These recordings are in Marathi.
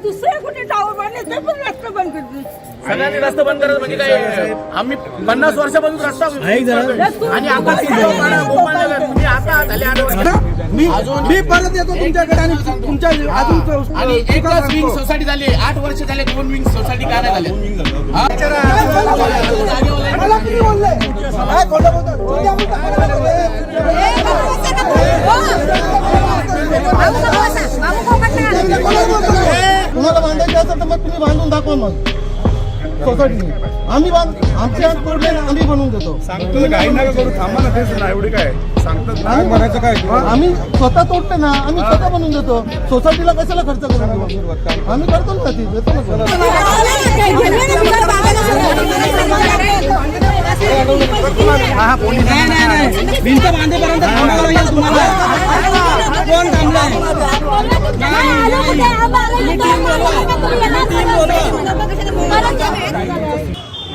दुसरे कुठे टावर बांधले ते पण रस्ते बंद करतील. सगळ्यांनी रस्ते बंद करायचं म्हणजे काय? आम्ही 50 वर्षापासून रस्ता आणि तुम्ही आता झाले 8 वर्ष. मी परत येतो तुमच्याकडे आणि तुमच्या अजून आणि एकच विंग सोसायटी झाली 8 वर्ष झाले. 2 विंग सोसायटी काय नाही झाले. मला किती बोलले काय खोटं बोलतात तुम्हाला बांधायचं असेल तर मग तुम्ही बांधून दाखवा मग सोसायटीने. आम्ही आमचे हात तोडले आम्ही बनवून देतो. सांगतो काही नका करू थांबा ना. तेच ना एवढी काय सांगतात ना म्हणायचं काय. आम्ही स्वतः तोडले ना आम्ही स्वतः बनवून देतो. सोसायटीला कशाला खर्च करू आम्ही करतो ना ती देतो ना. भिंत बांधेपर्यंत थांबावं लागेल तुम्हाला. कोण थांबलाय?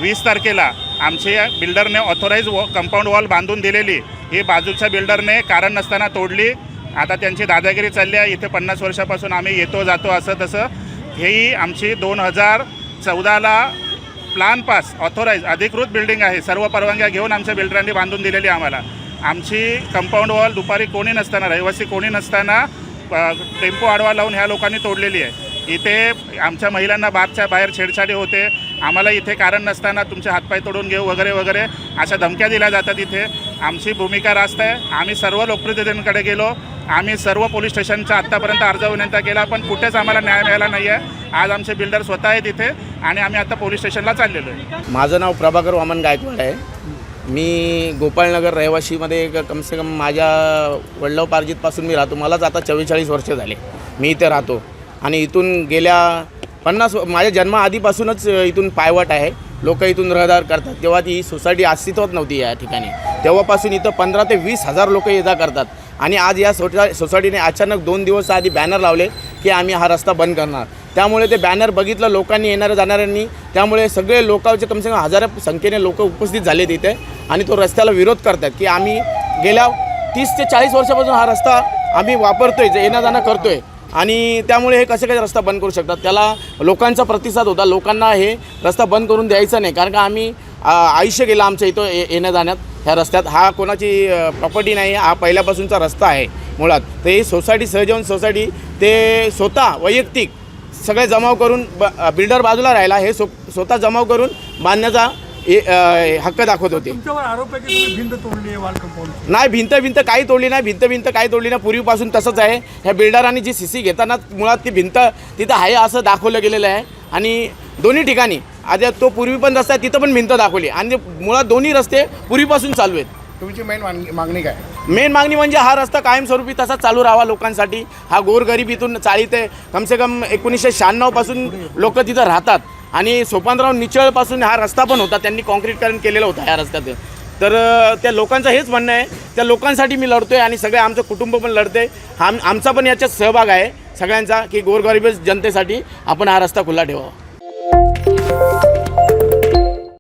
20 तारखेला आमच्या बिल्डरने ऑथोराईज कंपाऊंड वॉल बांधून दिलेली ही बाजूच्या बिल्डरने कारण नसताना तोडली. आता त्यांची दादागिरी चालली आहे. इथे 50 वर्षापासून आम्ही येतो जातो असं तसं. हेही आमची 2014ला प्लान पास ऑथोराईज अधिकृत बिल्डिंग आहे. सर्व परवानग्या घेऊन आमच्या बिल्डरांनी बांधून दिलेली आम्हाला. आमची कंपाऊंड वॉल दुपारी कोणी नसताना रहिवासी कोणी नसताना टेम्पो आडवा लावून ह्या लोकांनी तोडलेली आहे. इथे आमच्या महिलांना बारच्या बाहेर छेडछाडी होते. आम्हाला इथे कारण नसताना तुमचे हातपाय तोडून घेऊ वगैरे वगैरे अशा धमक्या दिल्या जातात. इथे आमची भूमिका रास्त आहे. आम्ही सर्व लोकप्रतिनिधींकडे गेलो. आम्ही सर्व पोलीस स्टेशनचा आत्तापर्यंत अर्ज विनंती केला पण कुठेच आम्हाला न्याय मिळाला नाही आहे. आज आमचे बिल्डर स्वतः आहेत इथे आणि आम्ही आता पोलीस स्टेशनला चाललेलो आहे. माझं नाव प्रभाकर वामन गायकवाड आहे. मी गोपाळनगर रहिवाशीमध्ये कमसे कम माझ्या वडिलोपार्जितपासून मी राहतो. मलाच आता 44 वर्ष झाले मी इथे राहतो. आणि इथून गेल्या 50 माझ्या जन्माआधीपासूनच इथून पायवाट आहे. लोक इथून रहदार करतात. तेव्हा ती सोसायटी अस्तित्वात नव्हती या ठिकाणी. तेव्हापासून इथं 15 ते 20 हजार लोक ये जा करतात. आणि आज या सोसायटीने अचानक 2 दिवस आधी बॅनर लावले की आम्ही हा रस्ता बंद करणार. त्यामुळे ते बॅनर बघितलं लोकांनी येणाऱ्या जाणाऱ्यांनी. त्यामुळे सगळे लोकांचे कमसे कम हजारो संख्येने लोक उपस्थित झाले तिथे आणि तो रस्त्याला विरोध करतात की आम्ही गेल्या 30 ते 40 वर्षापासून हा रस्ता आम्ही वापरतोय येणं जाणं करतोय. आणि त्यामुळे हे कसे रस्ता बंद करू शकतात. त्याला लोकांचा प्रतिसाद होता. लोकांना हे रस्ता बंद करून द्यायचा नाही कारण का आम्ही आयुष्य गेलं आमच्या इथं येण्या जाण्यात ह्या रस्त्यात. हा कोणाची प्रॉपर्टी नाही. हा पहिल्यापासूनचा रस्ता आहे मुळात. तर ही सोसायटी सहजीवन सोसायटी ते स्वतः वैयक्तिक सगळे जमाव करून बिल्डर बाजूला राहिला हे स्वतः जमाव करून बांधण्याचा हक्क दाखवत होते. आरोप आहे की भिंत तोडली आहे वॉल कंपाऊंड. नाही भिंत काही तोडली नाही. भिंत काही तोडली नाही. पूर्वीपासून तसंच आहे. ह्या बिल्डरांनी जी CC घेताना मुळात ती भिंत तिथं आहे असं दाखवलं गेलेलं आहे. आणि दोन्ही ठिकाणी आता तो पूर्वी पण रस्ता आहे तिथं पण भिंत दाखवली. आणि मुळात दोन्ही रस्ते पूर्वीपासून चालू आहेत. तुमची मेन मागणी काय? मेन मागणी म्हणजे हा रस्ता कायमस्वरूपी तसा चालू राहावा लोकांसाठी. हा गोरगरिबीतून ते कमसे कम 1996 पासून लोक तिथं राहतात. आणि सोपानराव निचळपासून हा रस्ता पण होता. त्यांनी कॉन्क्रीटकरण केलेलं होतं ह्या रस्त्यात. तर त्या लोकांचं हेच म्हणणं आहे. त्या लोकांसाठी मी लढतोय आणि सगळे आमचं कुटुंब पण लढते. आमचा पण याच्यात सहभाग आहे सगळ्यांचा की गोरगरीब जनतेसाठी आपण हा रस्ता खुला ठेवावा.